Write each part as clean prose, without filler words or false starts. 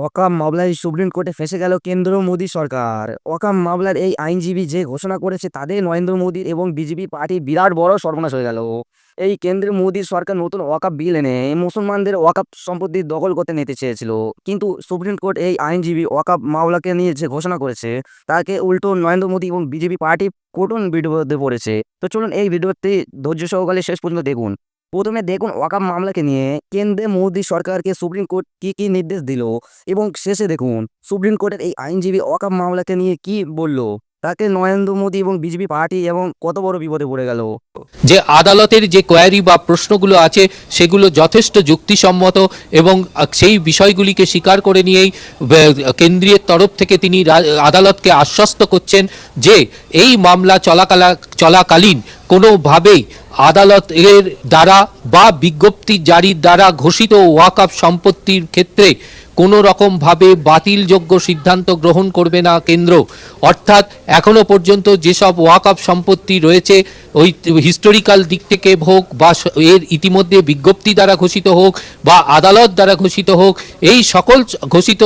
ওয়াকাম মামলায় সুপ্রিম কোর্টে ফেঁসে গেল কেন্দ্র মোদী সরকার। ওয়াকাম মামলার এই আইনজীবী যে ঘোষণা করেছে তাদের নরেন্দ্র মোদীর এবং বিজেপি পার্টি বিরাট বড় সর্বনাশ হয়ে গেল। এই কেন্দ্রের মোদীর সরকার নতুন ওয়াকাফ বিল এনে মুসলমানদের ওয়াকাফ সম্পত্তি দখল করতে নিতে চেয়েছিল, কিন্তু সুপ্রিম কোর্ট এই আইনজীবী ওয়াকাফ মামলাকে নিয়ে যে ঘোষণা করেছে তাকে উল্টো নরেন্দ্র মোদী এবং বিজেপি পার্টি কঠিন বিরোধে পড়েছে। তো চলুন এই ভিডিওতে ধৈর্য সহকারে শেষ পর্যন্ত দেখুন। প্রথমে দেখুন ওয়াকাফ মামলাকে নিয়ে কেন্দ্রে মোদী সরকারকে সুপ্রিম কোর্ট কি নির্দেশ দিল, এবং শেষে দেখুন সুপ্রিম কোর্টের এই আইনজীবী ওয়াকাফ মামলাকে নিয়ে কি বলল। তাকে নরেন্দ্র মোদী এবং বিজেপি পার্টি এবং কত বড় বিপদে পড়ে গেল। যে আদালতের যে কোয়ারি বা প্রশ্নগুলো আছে সেগুলো যথেষ্ট যুক্তিসম্মত এবং সেই বিষয়গুলিকে স্বীকার করে নিয়েই কেন্দ্রীয় তরফ থেকে তিনি আদালতকে আশ্বস্ত করছেন যে এই মামলা চলাকালীন কোনোভাবেই আদালতের দ্বারা বা বিজ্ঞপ্তি জারির দ্বারা ঘোষিত ওয়াকফ সম্পত্তির ক্ষেত্রে কোনো রকমভাবে বাতিলযোগ্য সিদ্ধান্ত গ্রহণ করবে না কেন্দ্র। অর্থাৎ এখনো পর্যন্ত যেসব ওয়াকফ সম্পত্তি রয়েছে ওই হিস্টোরিক্যাল দিক থেকে হোক বা এর ইতিমধ্যে বিজ্ঞপ্তি দ্বারা ঘোষিত হোক বা আদালত দ্বারা ঘোষিত হোক, এই সকল ঘোষিত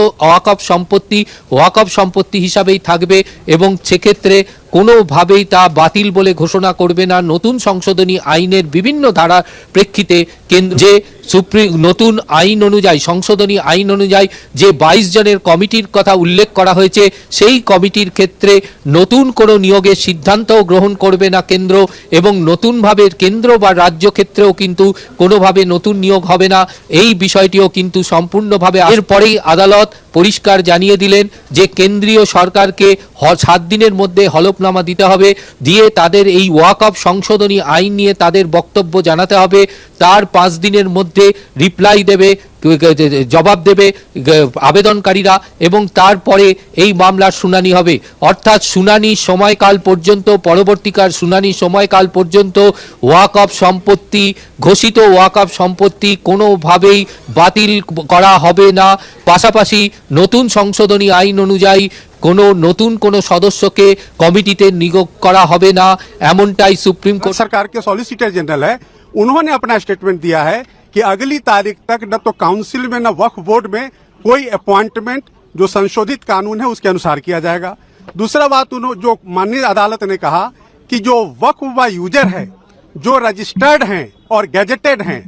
ওয়াকফ সম্পত্তি হিসাবেই থাকবে এবং সেক্ষেত্রে কোনোভাবেই তা বাতিল বলে ঘোষণা করবে না। নতুন সংশোধনী আইনের বিভিন্ন ধারার প্রেক্ষিতে কেন্দ্র যে নতুন আইন অনুযায়ী সংশোধনী আইন অনুযায়ী যে 22 জনের কমিটির কথা উল্লেখ করা হয়েছে, সেই কমিটির ক্ষেত্রে নতুন কোনো নিয়োগের সিদ্ধান্তও গ্রহণ করবে না কেন্দ্র এবং নতুনভাবে কেন্দ্র বা রাজ্য ক্ষেত্রেও কিন্তু কোনোভাবে নতুন নিয়োগ হবে না। এই বিষয়টিও কিন্তু সম্পূর্ণভাবে এরপরেই আদালত পরিষ্কার জানিয়ে দিলেন যে কেন্দ্রীয় সরকারকে 7 দিনের মধ্যে হলফনামা দিতে হবে, দিয়ে তাদের এই ওয়াকফ সংশোধনী আইন নিয়ে তাদের বক্তব্য জানাতে হবে। তার 5 দিনের মধ্যে রিপ্লাই দেবে, জবাব দেবে আবেদনকারীরা এবং তারপরে এই মামলার শুনানি হবে। অর্থাৎ শুনানি সময়কাল পর্যন্ত, পরবর্তীকার শুনানি সময়কাল পর্যন্ত ওয়াকফ সম্পত্তি, ঘোষিত ওয়াকফ সম্পত্তি কোনোভাবেই বাতিল করা হবে না। পাশাপাশি নতুন সংশোধনী আইন অনুযায়ী নতুন কোনো সদস্যকে কমিটিতে নিয়োগ করা হবে না, এমনটাই সুপ্রিম কোর্ট। सरकार के सॉलिसिटर जनरल है, उन्होंने अपना स्टेटमेंट दिया है कि अगली तारीख तक न तो काउंसिल में न वक्फ बोर्ड में कोई अपॉइंटमेंट जो संशोधित कानून है उसके अनुसार किया जाएगा। दूसरा बात जो माननीय अदालत ने कहा कि जो वक्फ व यूजर है, जो रजिस्टर्ड हैं और गैजेटेड हैं,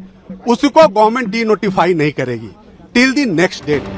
उसको गवर्नमेंट डी नोटिफाई नहीं करेगी टिल द नेक्स्ट डेट।